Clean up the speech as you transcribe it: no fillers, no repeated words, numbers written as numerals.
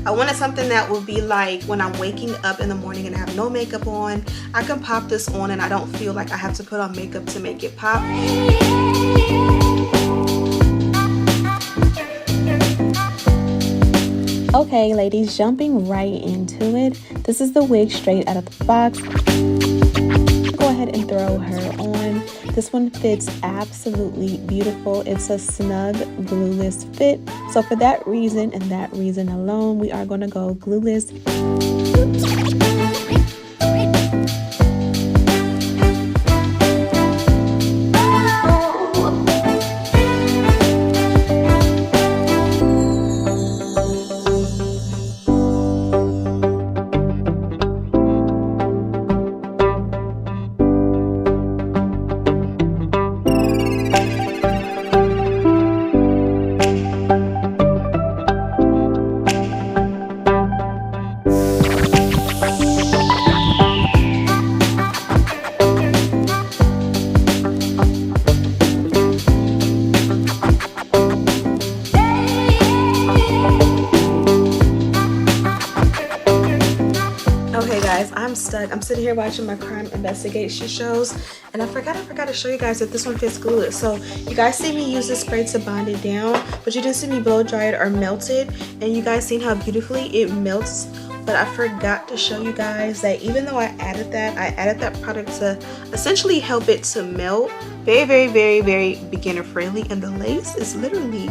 I wanted something that would be like when I'm waking up in the morning and I have no makeup on, I can pop this on and I don't feel like I have to put on makeup to make it pop. Okay ladies, jumping right into it. This is the wig straight out of the box. Go ahead and throw her on. This one fits absolutely beautiful. It's a snug glueless fit. So for that reason and that reason alone, we are going to go glueless. I'm stuck. I'm sitting here watching my crime investigation shows, and I forgot to show you guys that this one fits glueless. So you guys see me use this spray to bond it down, but you didn't see me blow dry it or melt it, and you guys seen how beautifully it melts. But I forgot to show you guys that even though I added that product to essentially help it to melt. Very, very, very, very beginner friendly, and the lace is literally